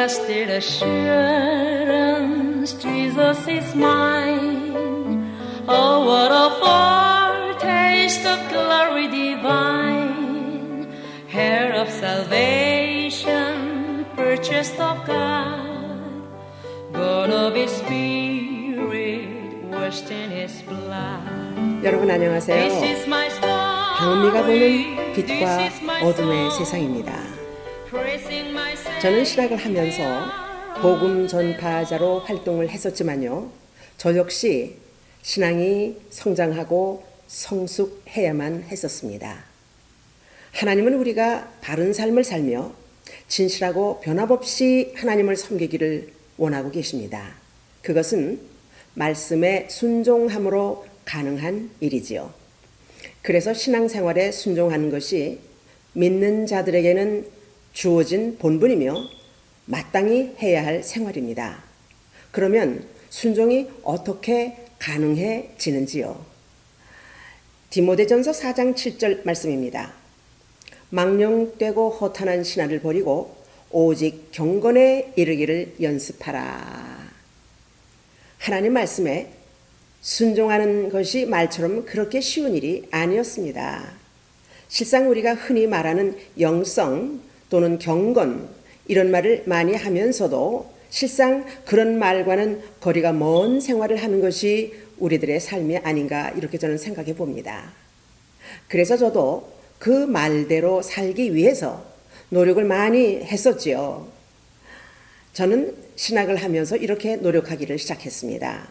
blessed assurance, Jesus is mine. Oh, what a foretaste of glory divine, heir of salvation, purchased of God, born of His Spirit, washed in His blood. 여러분 안녕하세요. This is my story. 박은미가 보는 빛과 This is my 어둠의 story. 세상입니다. Praising my 저는 신학을 하면서 복음 전파자로 활동을 했었지만요. 저 역시 신앙이 성장하고 성숙해야만 했었습니다. 하나님은 우리가 바른 삶을 살며 진실하고 변함없이 하나님을 섬기기를 원하고 계십니다. 그것은 말씀에 순종함으로 가능한 일이지요. 그래서 신앙생활에 순종하는 것이 믿는 자들에게는 주어진 본분이며 마땅히 해야 할 생활입니다. 그러면 순종이 어떻게 가능해지는지요? 디모데전서 4장 7절 말씀입니다. 망령되고 허탄한 신화를 버리고 오직 경건에 이르기를 연습하라. 하나님 말씀에 순종하는 것이 말처럼 그렇게 쉬운 일이 아니었습니다. 실상 우리가 흔히 말하는 영성 또는 경건 이런 말을 많이 하면서도 실상 그런 말과는 거리가 먼 생활을 하는 것이 우리들의 삶이 아닌가 이렇게 저는 생각해 봅니다. 그래서 저도 그 말대로 살기 위해서 노력을 많이 했었지요. 저는 신학을 하면서 이렇게 노력하기를 시작했습니다.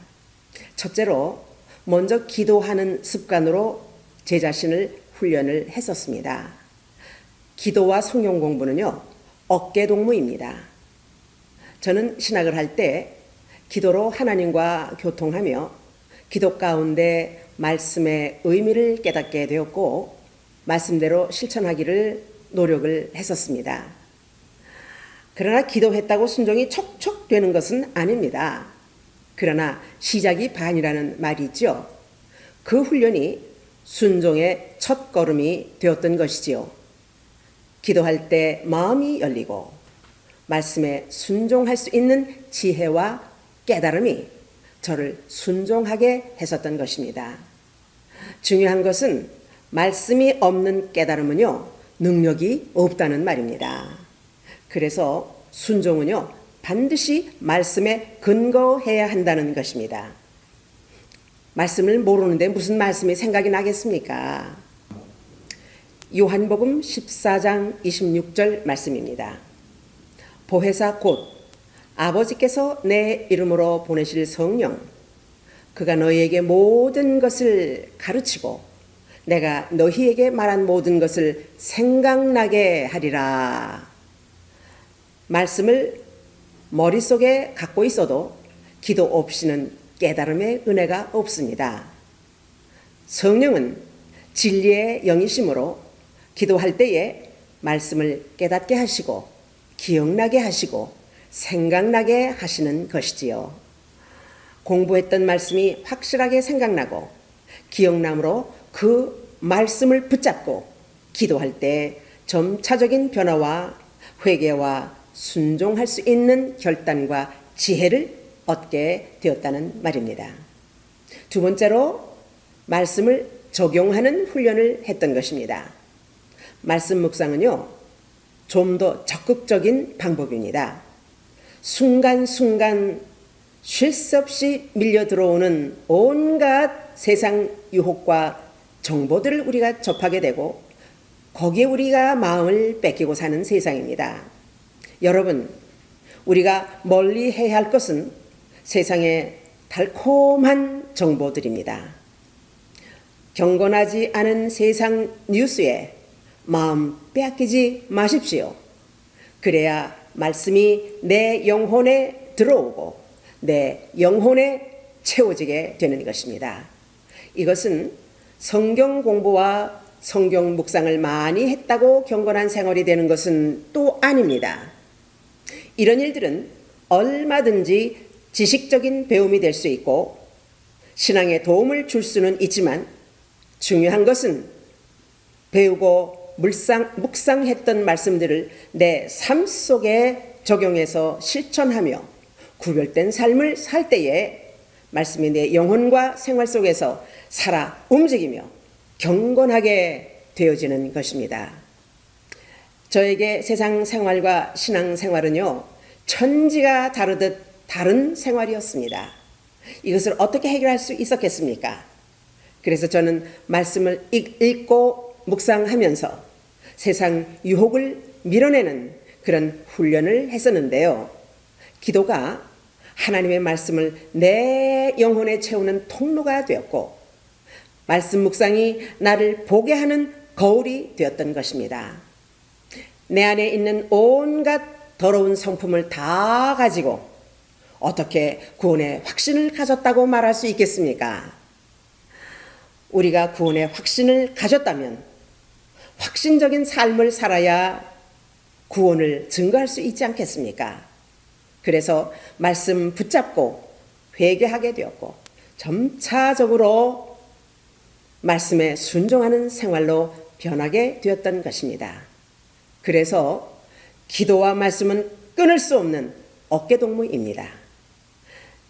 첫째로 먼저 기도하는 습관으로 제 자신을 훈련을 했었습니다. 기도와 성경 공부는요, 어깨동무입니다. 저는 신학을 할 때 기도로 하나님과 교통하며 기도 가운데 말씀의 의미를 깨닫게 되었고 말씀대로 실천하기를 노력을 했었습니다. 그러나 기도했다고 순종이 척척 되는 것은 아닙니다. 그러나 시작이 반이라는 말이 있죠. 그 훈련이 순종의 첫 걸음이 되었던 것이지요. 기도할 때 마음이 열리고 말씀에 순종할 수 있는 지혜와 깨달음이 저를 순종하게 했었던 것입니다. 중요한 것은 말씀이 없는 깨달음은요, 능력이 없다는 말입니다. 그래서 순종은요, 반드시 말씀에 근거해야 한다는 것입니다. 말씀을 모르는데 무슨 말씀이 생각이 나겠습니까? 요한복음 14장 26절 말씀입니다. 보혜사 곧 아버지께서 내 이름으로 보내실 성령, 그가 너희에게 모든 것을 가르치고 내가 너희에게 말한 모든 것을 생각나게 하리라. 말씀을 머릿속에 갖고 있어도 기도 없이는 깨달음의 은혜가 없습니다. 성령은 진리의 영이시므로 기도할 때에 말씀을 깨닫게 하시고 기억나게 하시고 생각나게 하시는 것이지요. 공부했던 말씀이 확실하게 생각나고 기억남으로 그 말씀을 붙잡고 기도할 때 점차적인 변화와 회개와 순종할 수 있는 결단과 지혜를 얻게 되었다는 말입니다. 두 번째로 말씀을 적용하는 훈련을 했던 것입니다. 말씀 묵상은요, 좀 더 적극적인 방법입니다. 순간순간 쉴 새 없이 밀려 들어오는 온갖 세상 유혹과 정보들을 우리가 접하게 되고 거기에 우리가 마음을 뺏기고 사는 세상입니다. 여러분, 우리가 멀리 해야 할 것은 세상의 달콤한 정보들입니다. 경건하지 않은 세상 뉴스에 마음 빼앗기지 마십시오. 그래야 말씀이 내 영혼에 들어오고 내 영혼에 채워지게 되는 것입니다. 이것은 성경 공부와 성경 묵상을 많이 했다고 경건한 생활이 되는 것은 또 아닙니다. 이런 일들은 얼마든지 지식적인 배움이 될 수 있고 신앙에 도움을 줄 수는 있지만 중요한 것은 배우고 묵상했던 말씀들을 내 삶 속에 적용해서 실천하며 구별된 삶을 살 때에 말씀이 내 영혼과 생활 속에서 살아 움직이며 경건하게 되어지는 것입니다. 저에게 세상 생활과 신앙 생활은요, 천지가 다르듯 다른 생활이었습니다. 이것을 어떻게 해결할 수 있었겠습니까? 그래서 저는 말씀을 읽고 묵상하면서 세상 유혹을 밀어내는 그런 훈련을 했었는데요. 기도가 하나님의 말씀을 내 영혼에 채우는 통로가 되었고, 말씀 묵상이 나를 보게 하는 거울이 되었던 것입니다. 내 안에 있는 온갖 더러운 성품을 다 가지고 어떻게 구원의 확신을 가졌다고 말할 수 있겠습니까? 우리가 구원의 확신을 가졌다면 확신적인 삶을 살아야 구원을 증거할 수 있지 않겠습니까? 그래서 말씀 붙잡고 회개하게 되었고 점차적으로 말씀에 순종하는 생활로 변하게 되었던 것입니다. 그래서 기도와 말씀은 끊을 수 없는 어깨동무입니다.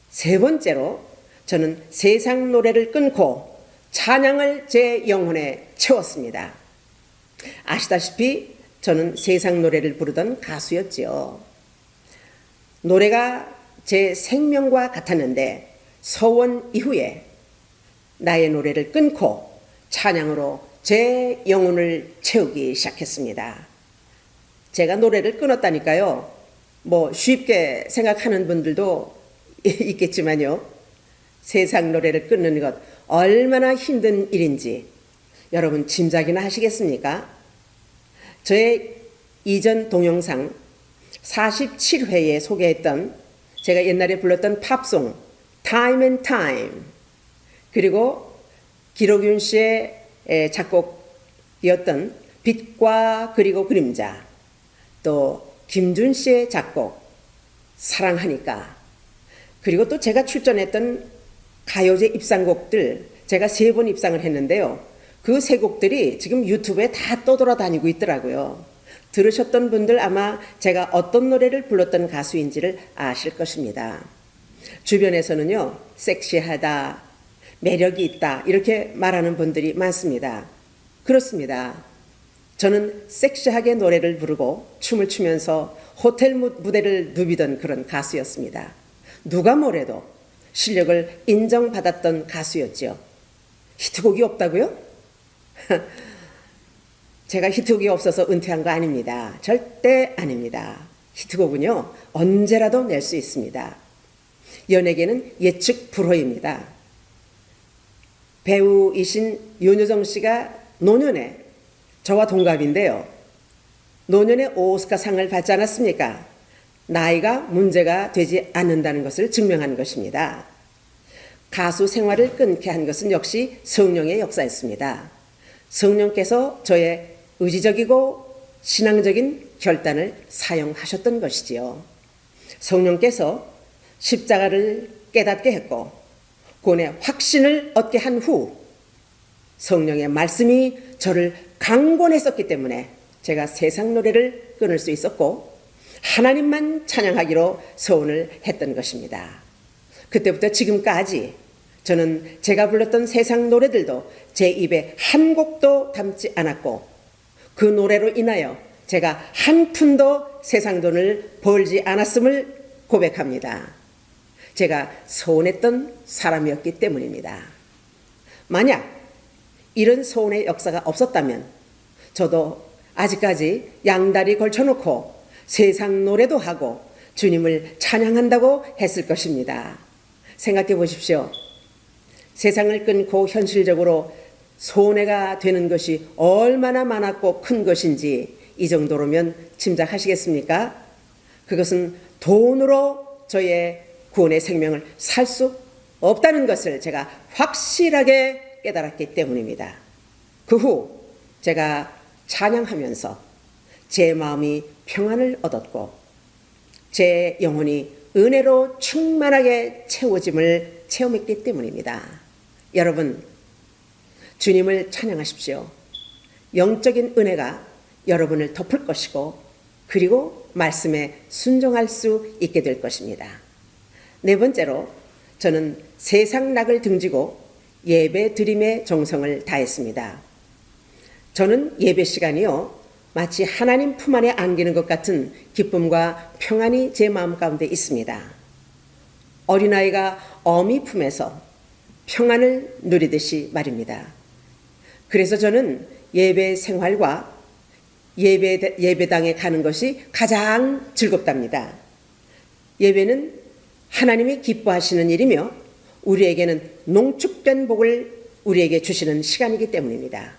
세 번째로 저는 세상 노래를 끊고 찬양을 제 영혼에 채웠습니다. 아시다시피 저는 세상 노래를 부르던 가수였지요. 노래가 제 생명과 같았는데 서원 이후에 나의 노래를 끊고 찬양으로 제 영혼을 채우기 시작했습니다. 제가 노래를 끊었다니까요. 쉽게 생각하는 분들도 있겠지만요. 세상 노래를 끊는 것 얼마나 힘든 일인지 여러분 짐작이나 하시겠습니까? 저의 이전 동영상 47회에 소개했던 제가 옛날에 불렀던 팝송 Time and Time, 그리고 기록윤 씨의 작곡이었던 빛과 그리고 그림자, 또 김준 씨의 작곡 사랑하니까, 그리고 또 제가 출전했던 가요제 입상곡들 제가 3번 입상을 했는데요. 그 3곡들이 지금 유튜브에 다 떠돌아다니고 있더라고요. 들으셨던 분들 아마 제가 어떤 노래를 불렀던 가수인지를 아실 것입니다. 주변에서는요, 섹시하다, 매력이 있다 이렇게 말하는 분들이 많습니다. 그렇습니다. 저는 섹시하게 노래를 부르고 춤을 추면서 호텔 무대를 누비던 그런 가수였습니다. 누가 뭐래도 실력을 인정받았던 가수였죠. 히트곡이 없다고요? 제가 히트곡이 없어서 은퇴한 거 아닙니다. 절대 아닙니다. 히트곡은요, 언제라도 낼 수 있습니다. 연예계는 예측 불허입니다. 배우이신 윤여정 씨가 노년에 저와 동갑인데요. 노년에 오스카상을 받지 않았습니까? 나이가 문제가 되지 않는다는 것을 증명한 것입니다. 가수 생활을 끊게 한 것은 역시 성령의 역사였습니다. 성령께서 저의 의지적이고 신앙적인 결단을 사용하셨던 것이지요. 성령께서 십자가를 깨닫게 했고 구원의 확신을 얻게 한 후 성령의 말씀이 저를 강권했었기 때문에 제가 세상 노래를 끊을 수 있었고 하나님만 찬양하기로 소원을 했던 것입니다. 그때부터 지금까지 저는 제가 불렀던 세상 노래들도 제 입에 한 곡도 담지 않았고 그 노래로 인하여 제가 한 푼도 세상 돈을 벌지 않았음을 고백합니다. 제가 소원했던 사람이었기 때문입니다. 만약 이런 소원의 역사가 없었다면 저도 아직까지 양다리 걸쳐놓고 세상 노래도 하고 주님을 찬양한다고 했을 것입니다. 생각해 보십시오. 세상을 끊고 현실적으로 손해가 되는 것이 얼마나 많았고 큰 것인지 이 정도로면 짐작하시겠습니까? 그것은 돈으로 저의 구원의 생명을 살 수 없다는 것을 제가 확실하게 깨달았기 때문입니다. 그 후 제가 찬양하면서 제 마음이 평안을 얻었고 제 영혼이 은혜로 충만하게 채워짐을 체험했기 때문입니다. 여러분, 주님을 찬양하십시오. 영적인 은혜가 여러분을 덮을 것이고 그리고 말씀에 순종할 수 있게 될 것입니다. 네 번째로 저는 세상 낙을 등지고 예배 드림에 정성을 다했습니다. 저는 예배 시간이요, 마치 하나님 품 안에 안기는 것 같은 기쁨과 평안이 제 마음 가운데 있습니다. 어린아이가 어미 품에서 평안을 누리듯이 말입니다. 그래서 저는 예배 생활과 예배당에 가는 것이 가장 즐겁답니다. 예배는 하나님이 기뻐하시는 일이며 우리에게는 농축된 복을 우리에게 주시는 시간이기 때문입니다.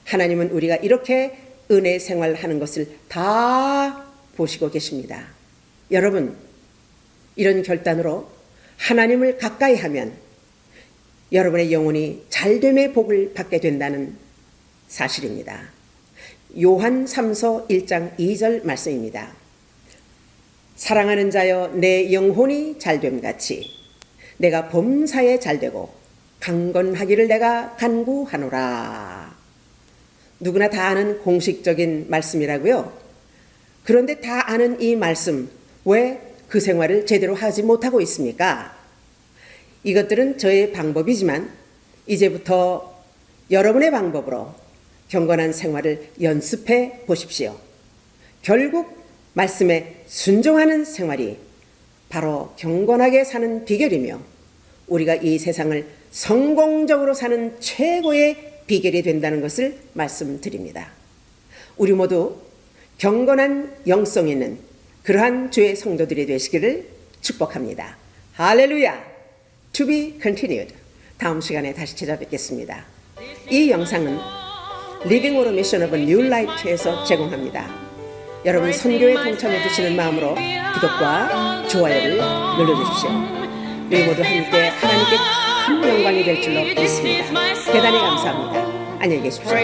하나님은 우리가 이렇게 은혜 생활하는 것을 다 보시고 계십니다. 여러분, 이런 결단으로 하나님을 가까이 하면 여러분의 영혼이 잘됨의 복을 받게 된다는 사실입니다. 요한 3서 1장 2절 말씀입니다. 사랑하는 자여, 내 영혼이 잘됨같이 내가 범사에 잘되고 강건하기를 내가 간구하노라. 누구나 다 아는 공식적인 말씀이라고요. 그런데 다 아는 이 말씀, 왜 그 생활을 제대로 하지 못하고 있습니까? 이것들은 저의 방법이지만 이제부터 여러분의 방법으로 경건한 생활을 연습해 보십시오. 결국 말씀에 순종하는 생활이 바로 경건하게 사는 비결이며 우리가 이 세상을 성공적으로 사는 최고의 비결이 된다는 것을 말씀드립니다. 우리 모두 경건한 영성 있는 그러한 주의 성도들이 되시기를 축복합니다. 할렐루야! To be continued. 다음 시간에 다시 찾아뵙겠습니다. 이 영상은 Living on a Mission of a New Light에서 제공합니다. 여러분 선교에 동참해 주시는 마음으로 구독과 좋아요를 눌러주십시오. 우리 모두 함께 하나님께 큰 영광이 될 줄로 믿습니다. 대단히 감사합니다. 안녕히 계십시오.